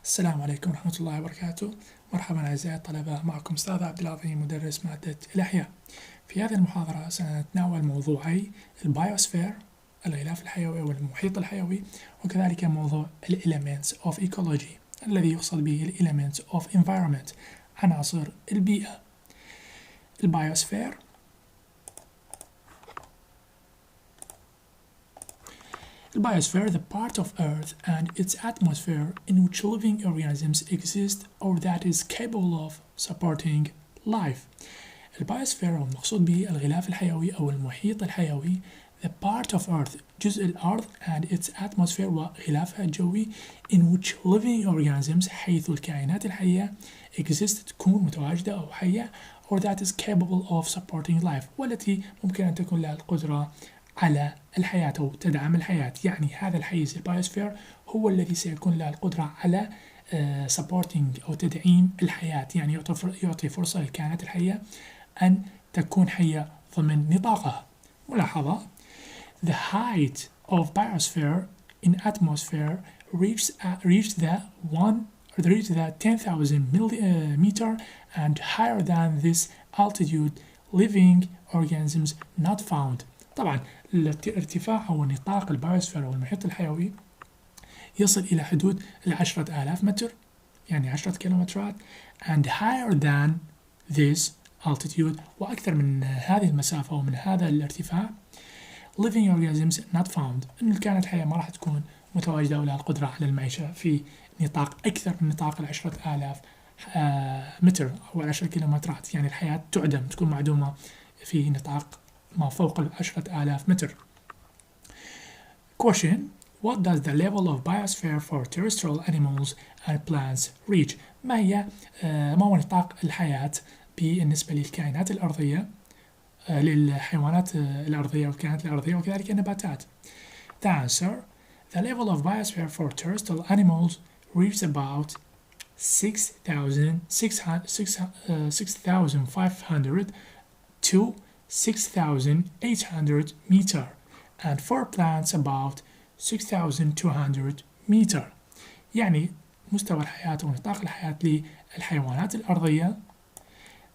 السلام عليكم ورحمة الله وبركاته. مرحبا أعزائي الطلبة، معكم أستاذ عبد العظيم مدرس مادة الأحياء. في هذه المحاضرة سنتناول موضوعي البايوسفير الغلاف الحيوي والمحيط الحيوي، وكذلك موضوع Elements of Ecology الذي يقصد به Elements of Environment عناصر البيئة. البايوسفير The biosphere, the part of Earth and its atmosphere in which living organisms exist or that is capable of supporting life. البايوسفير المقصود به الغلاف الحيوي أو المحيط الحيوي. The part of Earth جزء الأرض and its atmosphere وغلافها الجوي in which living organisms حيث الكائنات الحية exist تكون متواجدة أو حية or that is capable of supporting life والتي ممكن أن تكون لها القدرة على الحياة أو تدعم الحياة. يعني هذا الحيز البايوسفير هو الذي سيكون له القدرة على supporting أو تدعيم الحياة، يعني يعطي فرصة للكائنات الحية أن تكون حية ضمن نطاقها. ملاحظة: The height of biosphere in atmosphere reached the 10,000 meter and higher than this altitude living organisms not found. طبعا الارتفاع أو نطاق البايوسفير أو المحيط الحيوي يصل إلى حدود 10,000 متر، يعني 10 كيلومترات، and higher than this altitude وأكثر من هذه المسافة ومن هذا الارتفاع living organisms not found، أن الكائنات الحية ما راح تكون متواجدة ولا القدرة على المعيشة في نطاق أكثر من نطاق 10,000 متر أو 10 كيلومترات، يعني الحياة تعدم، تكون معدومة في نطاق ما فوق 10,000 متر. Question: What does the level of biosphere for terrestrial animals and plants reach? ما هو نطاق الحياة بالنسبة للكائنات الأرضية، للحيوانات الأرضية والكائنات الأرضية وكذلك النباتات؟ The answer: The level of biosphere for terrestrial animals reaches about 6,500 to 6,800 meter and for plants about 6,200 meter. يعني مستوى الحياة ونطاق الحياة للحيوانات الأرضية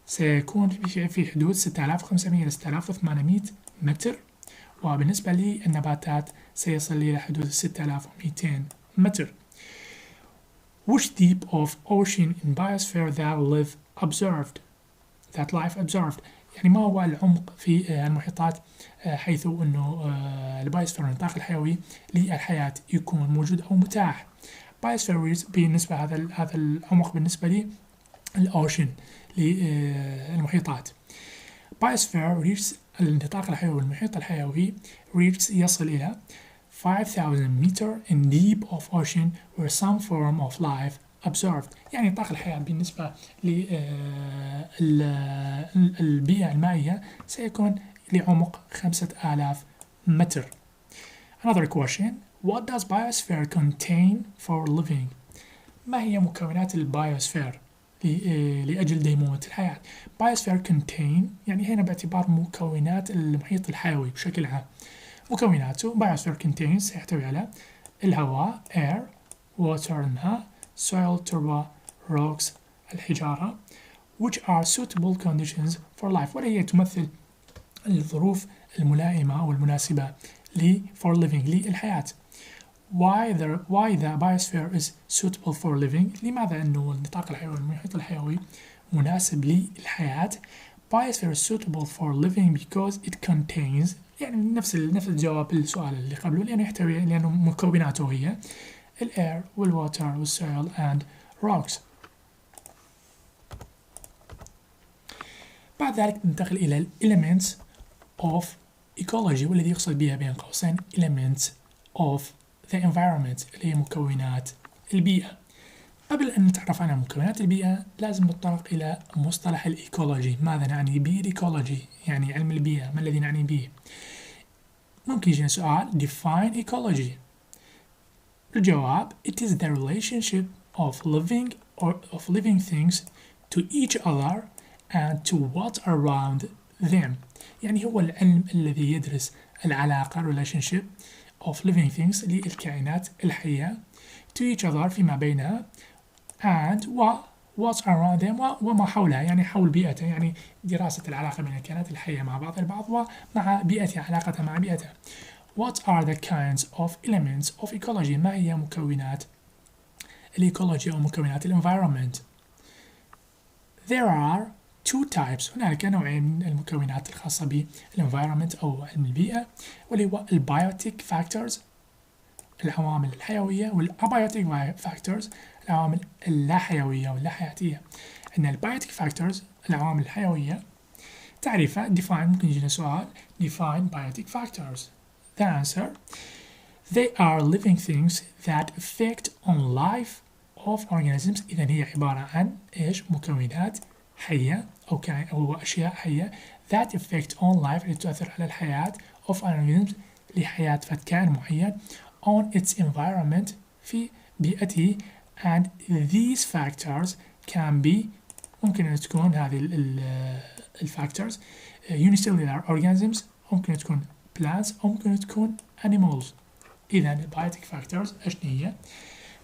سيكون في حدود 6,500 إلى 6,800 متر، وبالنسبة للنباتات سيصل إلى حدود 6,200 متر. Which deep of ocean in biosphere that life observed؟ يعني ما هو العمق في المحيطات حيث أنه البايوسفير النطاق الحيوي للحياة يكون موجود أو متاح. بايوسفير بالنسبة هذا العمق بالنسبة للأوشن للمحيطات. بايوسفير reaches النطاق الحيوي والمحيط الحيوي يصل إلى 5,000 meter in deep of ocean where some form of life observed. يعني نطاق الحياة بالنسبة للبيئة المائية سيكون لعمق 5,000 متر. Another question: What does biosphere contain for living؟ ما هي مكونات البايوسفير لأجل ديمومة الحياة؟ Biosphere contain يعني هنا باعتبار مكونات المحيط الحيوي بشكل عام. مكوناته Biosphere contains سيحتوي على الهواء air، water الماء، soil تربة، rocks الحجارة، which are suitable conditions for life وهي تمثل الظروف الملائمة والمناسبة for living للحياة. Why the biosphere is suitable for living؟ لماذا أنه النطاق الحيوي والمحيط الحيوي مناسب للحياة؟ Biosphere is suitable for living because it contains، يعني نفس الجواب للسؤال اللي قبله، لأنه مكوناته هي الأير والواتر والسويل and rocks. بعد ذلك ننتقل إلى Elements of Ecology والذي يقصد بها بين قوسين Elements of the Environment اللي هي مكونات البيئة. قبل أن نتعرف على مكونات البيئة لازم نتطرق إلى مصطلح الإيكولوجي. ماذا نعني بالإيكولوجي؟ يعني علم البيئة، ما الذي نعني به؟ ممكن يجينا سؤال Define Ecology. الجواب: It is the relationship of living things to each other and to what around them. يعني هو العلم الذي يدرس العلاقة relationship of living things للكائنات الحية to each other فيما بينها and what around them وما حولها، يعني حول بيئتها، يعني دراسة العلاقة بين الكائنات الحية مع بعض البعض ومع بيئتها، علاقتها مع بيئتها. What are the kinds of elements of ecology؟ ما هي مكونات الإيكولوجي أو مكونات الانفايرمنت؟ There are two types. هنالك نوعين من المكونات الخاصة بالانفايرمنت أو علم البيئة، واللي هو البايوتيك فاكتورز العوامل الحيوية، والابايوتيك فاكتورز العوامل اللا حيوية واللا حياتية. عندنا البايوتيك فاكتورز العوامل الحيوية، تعريفها define، ممكن يجينا سؤال define biotic factors. The answer: they are living things that affect on life of organisms. إذا هي عبارة عن إيش؟ مكونات حية أو أشياء حية that affect on life، اللي تؤثر على الحياة of organisms، لحياة كائن معين on its environment، في بيئته. and these factors can be، ممكن أن تكون هذه الفاكتورز unicellular organisms، ممكن تكون plants، أو ممكن تكون animals. إذا البايوتيك فاكتورز إيش هي؟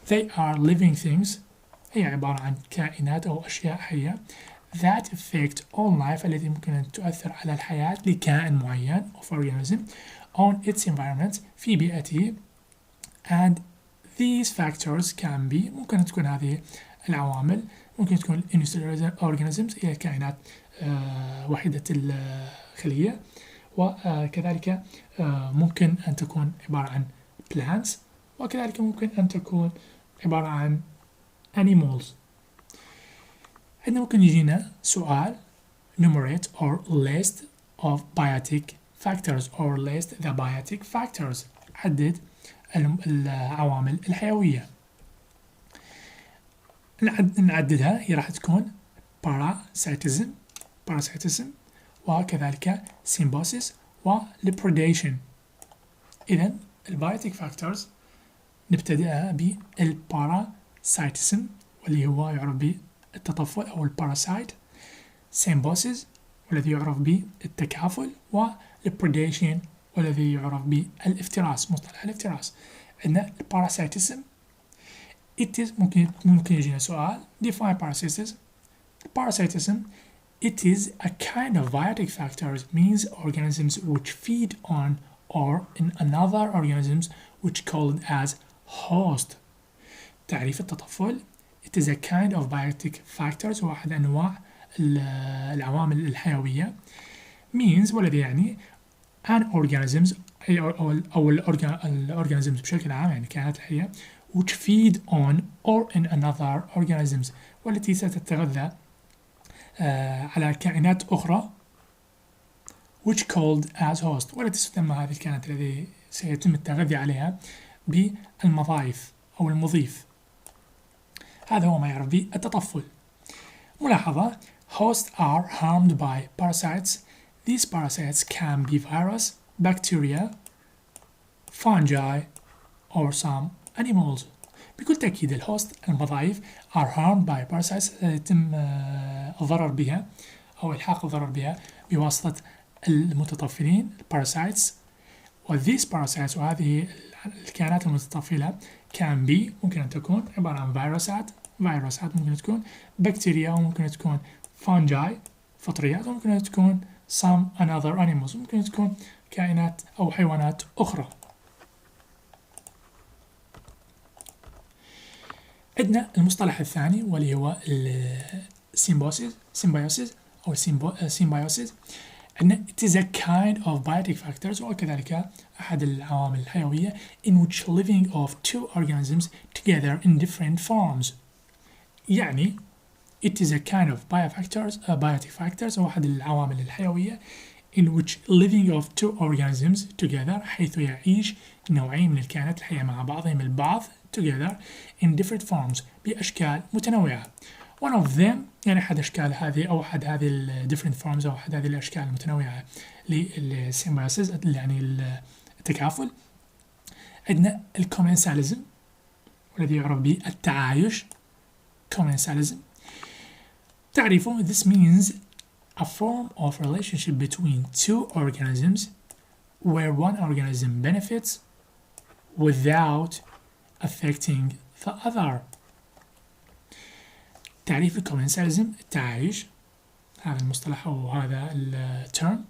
they are living things، هي عبارة عن كائنات أو أشياء حية that affect on life، التي ممكن أن تؤثر على الحياة لكائن معين of organism on its environment، في بيئته. and these factors can be، ممكن تكون هذه العوامل ممكن تكون unicellular organisms، هي كائنات وحيدة الخلية، وكذلك ممكن أن تكون عبارة عن plants، وكذلك ممكن أن تكون عبارة عن animals. عندنا ممكن يجينا سؤال enumerate or list of biotic factors or list the biotic factors، عدد العوامل الحيوية. نعددها، هي راح تكون parasitism وكذلك symbiosis ولipredation. إذا البايوتيك فاكتورز نبتدئها بالباراسيتيزم، واللي هو يعرف بالتطفل أو الباراسايت، symbiosis والذي يعرف بالتكافل، ولipredation والذي يعرف بالافتراس، مصطلح الافتراس. عندنا الباراسيتيزم it is، ممكن يجينا سؤال define parasitism. Parasitism: it is a kind of biotic factors, means organisms which feed on or in another organisms which called as host. تعريف التطفل: it is a kind of biotic factors، واحد أنواع العوامل الحيوية، means والذي يعني an organisms أو الأورجانيزمز بشكل عام، يعني الكائنات الحية which feed on or in another organisms، والتي ستتغذى على كائنات أخرى which called as host، والتي تسمى هذه الكائنات التي سيتم التغذية عليها بالمضايف أو المضيف. هذا هو ما يعرف بالتطفل. ملاحظة: hosts are harmed by parasites. These parasites can be virus, bacteria, fungi or some animals. بكل تأكيد الهوست المضايف are harmed by parasites، يتم الضرر بها أو إلحاق الضرر بها بواسطة المتطفلين parasites. و these parasites، وهذه الكائنات المتطفلة can be، ممكن أن تكون عبارة عن فيروسات ممكن تكون بكتيريا، وممكن تكون fungi فطريات، وممكن تكون some another animals، ممكن تكون كائنات أو حيوانات أخرى. عندنا المصطلح الثاني واللي هو symbiosis أو symbiosis. عندنا it is a kind of biotic factors، وكذلك أحد العوامل الحيوية in which living of two organisms together in different forms. يعني it is a kind of biotic factors، أو أحد العوامل الحيوية in which living of two organisms together، حيث يعيش نوعين من الكائنات الحية مع بعضهم البعض together in different forms، بأشكال متنوعة. one of them، يعني أحد أشكال هذه أو أحد هذه ال different forms أو أحد هذه الأشكال المتنوعة للسيمبيوسيس، يعني التكافل. عندنا الكومنساليزم والذي يعرف بالتعايش commensalism. تعريفه: this means a form of relationship between two organisms where one organism benefits without affecting the other. تعريف الكومنساليزم التعايش، هذا المصطلح أو هذا الترم.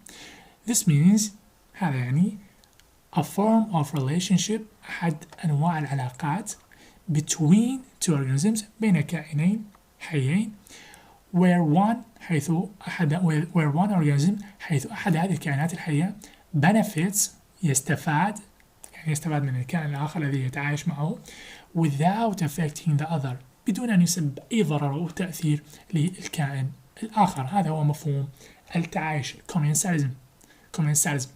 This means هذا يعني a form of relationship، أحد أنواع العلاقات between two organisms، بين كائنين حيين، where one organism حيث أحد هذه الكائنات الحية benefits يستفاد، يعني يستفاد من الكائن الآخر الذي يتعايش معه without affecting the other، بدون أن يسبب أي ضرر أو تأثير للكائن الآخر. هذا هو مفهوم التعايش commensalism.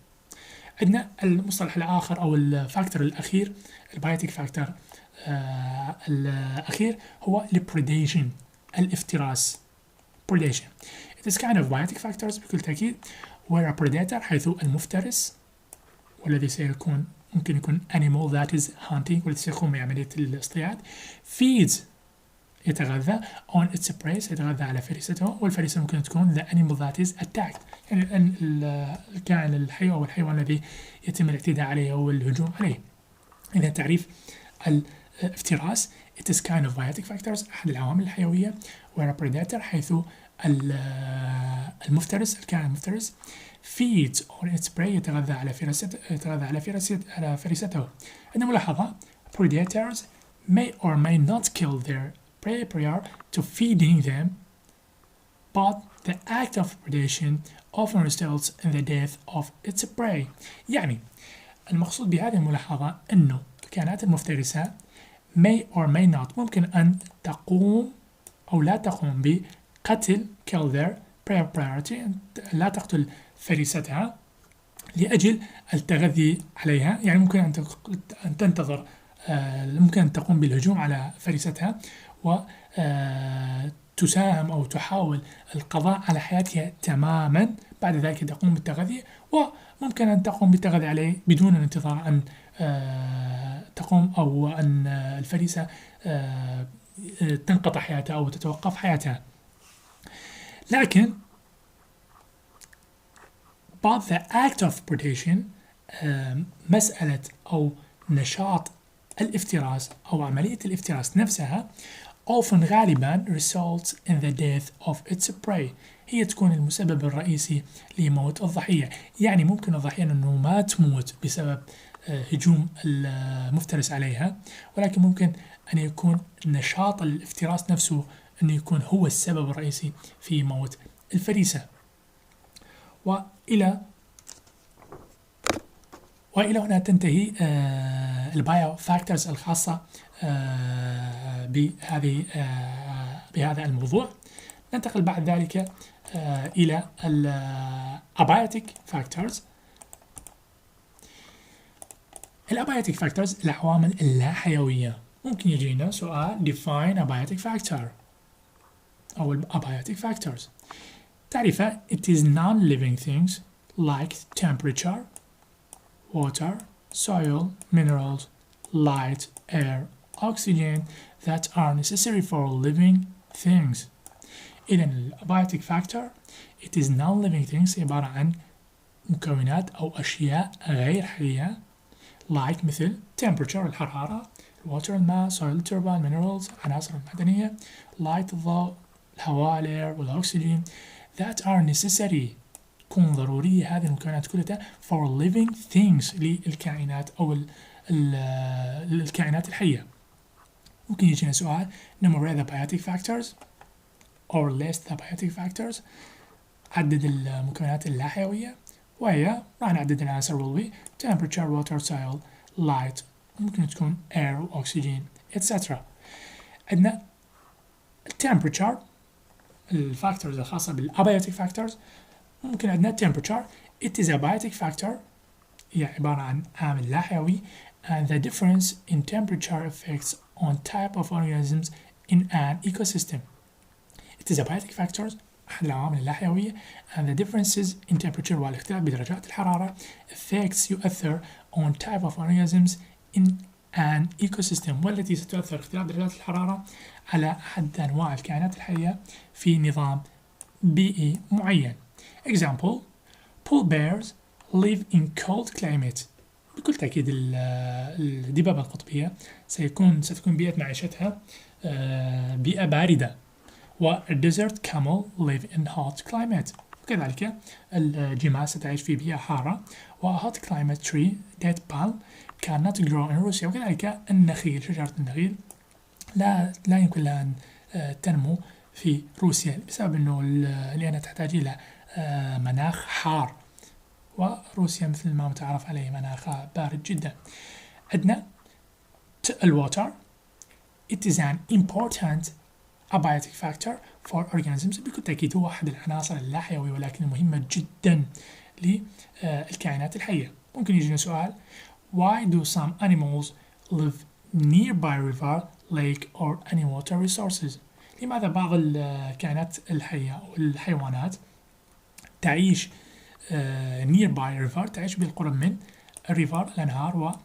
عندنا المصطلح الآخر أو الفاكتور الأخير، البايوتيك فاكتور الأخير هو predation، الافتراس. predation it is kind of biotic factors بكل تأكيد where a predator حيث المفترس والذي سيكون ممكن يكون animal that is hunting والذي سيقوم بعملية الاصطياد feeds يتغذى on its prey يتغذى على فريسته، والفريسة ممكن تكون the animal that is attacked، يعني الكائن الحي أو الحيوان الذي يتم الاعتداء عليه أو الهجوم عليه. إذا تعريف الافتراس it is kind of biotic factors، أحد العوامل الحيوية where a predator حيث المفترس الكائن المفترس feeds on its prey يتغذى على فريسته. عندنا ملاحظة predators may or may not kill their prey prior to feeding them, but the act of predation often results in the death of its prey. يعني المقصود بهذه الملاحظة أنه الكائنات المفترسة may or may not ممكن أن تقوم أو لا تقوم بقتل kill their prey priority، لا تقتل فريستها لأجل التغذي عليها، يعني ممكن أن تنتظر، ممكن أن تقوم بالهجوم على فريستها وتساهم أو تحاول القضاء على حياتها تماما، بعد ذلك تقوم بالتغذية، وممكن أن تقوم بالتغذية عليه بدون الانتظار أن تقوم أو أن الفريسة تنقطع حياتها أو تتوقف حياتها. لكن but the act of predation مسألة أو نشاط الافتراس أو عملية الافتراس نفسها often غالبا results in the death of its prey، هي تكون المسبب الرئيسي لموت الضحية. يعني ممكن الضحية أنه ما تموت بسبب هجوم المفترس عليها، ولكن ممكن أن يكون نشاط الافتراس نفسه أنه يكون هو السبب الرئيسي في موت الفريسة. وإلى هنا تنتهي البايو فاكتورز الخاصة بهذا الموضوع. ننتقل بعد ذلك إلى الابايوتيك فاكتورز. الابايوتيك فاكتورز العوامل اللا حيوية. ممكن يجينا سؤال define a biotic factor أو abiotic factors. تعريفه it is non-living things like temperature, water, soil, minerals, light, air, oxygen that are necessary for living things. إذن abiotic factor it is non-living things عبارة عن مكونات أو أشياء غير حية like مثل temperature الحرارة، water الماء، soil turbine minerals عناصر المعدنية، light الضوء، الهواء الاير والأكسجين that are necessary تكون ضرورية هذه المكونات كلها for living things للكائنات أو الكائنات الحية. ممكن يجينا سؤال enumerate the biotic factors or list the biotic factors، عدد المكونات اللا حيوية، وهي راح نعدد العناصر will be temperature, water, soil, light، ممكن تكون air وأكسجين etc. عندنا temperature الفاكتورز الخاصة بالابايوتيك فاكتورز. ممكن عندنا temperature it is a biotic factor، هي عبارة عن عامل لا حيوي and the difference in temperature affects on type of organisms in an ecosystem. It is a biotic factor أحد العوامل اللا حيوية and the differences in temperature والاختلاف بدرجات الحرارة affects يؤثر on type of organisms in an ecosystem، والتي ستؤثر اختلاف درجات الحرارة على أحد أنواع الكائنات الحية في نظام بيئي معين. Example polar bears live in cold climate. بكل تأكيد الدبابة القطبية ستكون بيئة معيشتها بيئة باردة، desert camel live in hot climate. وكذلك الجمال ستعيش في بيئة حارة. hot climate tree date palm cannot grow in Russia. وكذلك النخيل، شجرة النخيل لا يمكن لها أن تنمو في روسيا بسبب أنه لأنها تحتاج إلى مناخ حار، وروسيا مثل ما متعرف عليه مناخها بارد جدا. عندنا الwater. It is an important abiotic factor for organisms. بكل تأكيد هو أحد العناصر اللاحيوية ولكن المهمة جدا للكائنات الحية. ممكن يجينا سؤال: Why do some animals live nearby river, lake or any water resources? لماذا بعض الكائنات الحية أو الحيوانات تعيش nearby river، تعيش بالقرب من الريفر الأنهار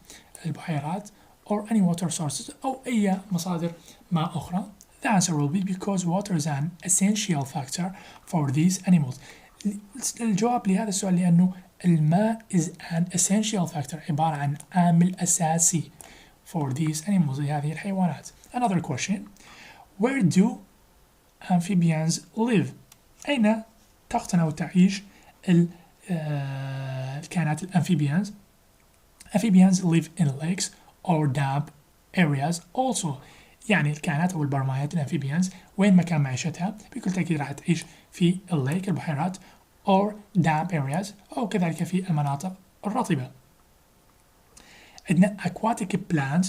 والبحيرات، or any water sources أو أي مصادر ماء أخرى؟ The answer will be because water is an essential factor for these animals. الجواب لهذا السؤال لأنه الماء is an essential factor، عبارة عن عامل أساسي for these animals، لهذه الحيوانات. Another question: Where do amphibians live? أين تقطن أو تعيش الكائنات الأمفيبيانز؟ Amphibians live in lakes or damp areas also. يعني الكائنات أو البرمائيات الأمفيبيانز وين مكان معيشتها؟ بكل تأكيد راح تعيش في الليك البحيرات or damp areas أو كذلك في المناطق الرطبة. عندنا aquatic plants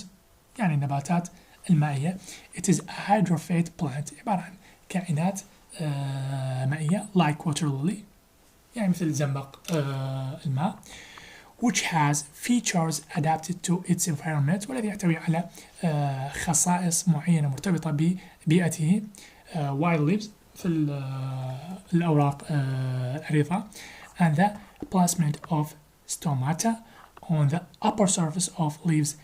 يعني النباتات المائية. It is a hydrophyte plant، عبارة عن كائنات مائية like water lily يعني مثل زنبق الماء، which has features adapted to its environment، والذي يحتوي على خصائص معينة مرتبطة ببيئته. wild leaves في الأوراق العريضة، and the placement of stomata on the upper surface of leaves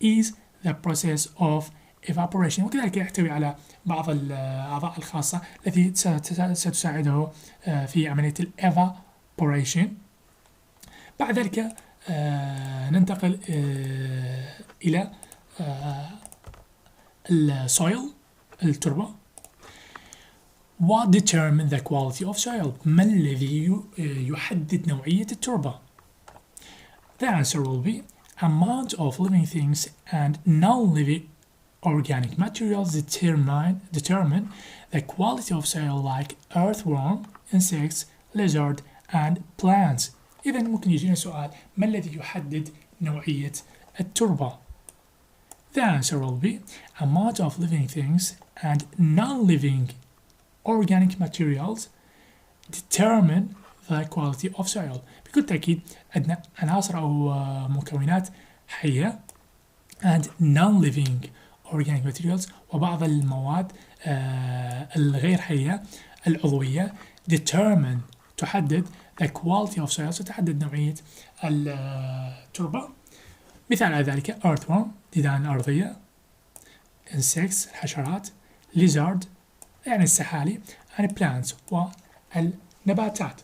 is the process of evaporation. وكذلك يحتوي على بعض الأعضاء الخاصة التي ستساعده في عملية evaporation. بعد ذلك ننتقل إلى الsoil التربة. What determines the quality of soil؟ ما الذي يحدد نوعية التربة؟ The answer will be amount of living things and non-living organic materials determine the quality of soil like earthworm, insects, lizard and plants. إذا ممكن يجينا سؤال: ما الذي يحدد نوعية التربة؟ The answer will be amount of living things and non-living organic materials determine the quality of soil. بكل تأكيد عندنا عناصر أو مكونات حية and non-living organic materials وبعض المواد الغير حية العضوية determine تحدد the quality of soil، تحدد نوعية التربة. مثال على ذلك earthworm ديدان الأرضية، insects الحشرات، lizard يعني السحالي and plants والنباتات.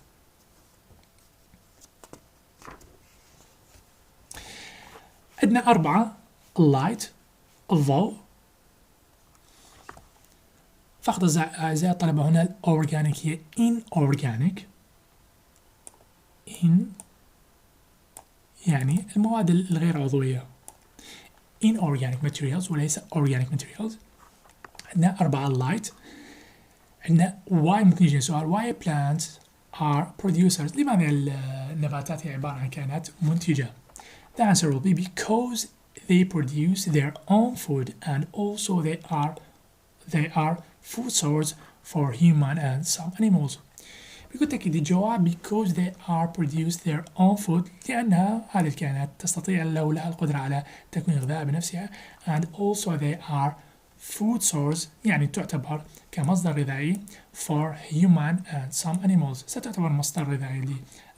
عندنا 4 light الضوء. فقط أعزائي الطلبة هنا الأورجانيك هي inorganic. يعني المواد الغير عضوية inorganic materials وليس organic materials. عندنا 4 light. عندنا why ممكن يجي سؤال why plants are producers؟ لماذا النباتات هي عبارة عن كائنات منتجة؟ The answer will be because they produce their own food and also they are food source for human and some animals. بكل تأكيد الجواب because they are produce their own food لأنها هذه الكائنات تستطيع لها القدرة على تكوين غذاء بنفسها and also they are food source يعني تعتبر كمصدر غذائي for human and some animals، ستعتبر مصدر غذائي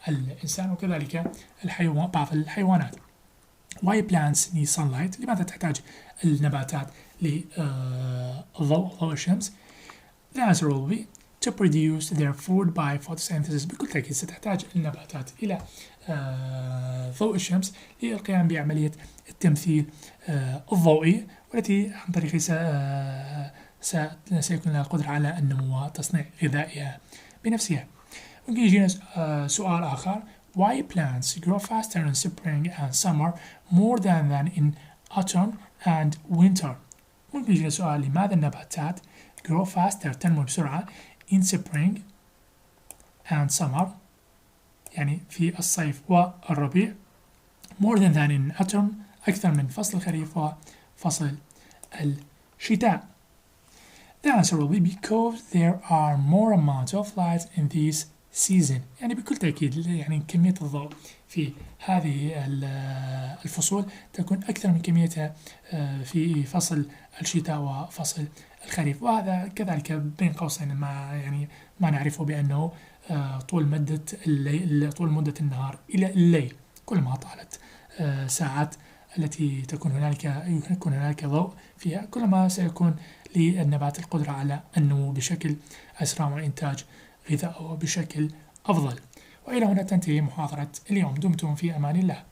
للإنسان وكذلك بعض الحيوانات. Why plants need sunlight؟ لماذا تحتاج النباتات للضوء ضوء الشمس؟ The answer will be to produce their food by photosynthesis. بكل تأكيد ستحتاج النباتات إلى ضوء الشمس للقيام بعملية التمثيل الضوئي، والتي عن طريق سيكون لها القدرة على النمو وتصنيع غذائها بنفسها. ممكن يجينا سؤال آخر: Why plants grow faster in spring and summer more than in autumn and winter؟ ممكن يجينا سؤال: لماذا النباتات grow faster تنمو بسرعة in spring and summer يعني في الصيف والربيع more than in autumn أكثر من فصل الخريف وفصل الشتاء؟ The answer will be because there are more amounts of light in this season. يعني بكل تأكيد يعني كمية الضوء في هذه الفصول تكون أكثر من كميتها في فصل الشتاء وفصل الخريف. وهذا كذلك بين قوسين ما نعرفه بأنه طول مدة النهار إلى الليل كلما طالت ساعات التي يكون هنالك ضوء فيها كلما سيكون للنبات القدرة على النمو بشكل أسرع وإنتاج غذائه بشكل أفضل. وإلى هنا تنتهي محاضرة اليوم. دمتم في أمان الله.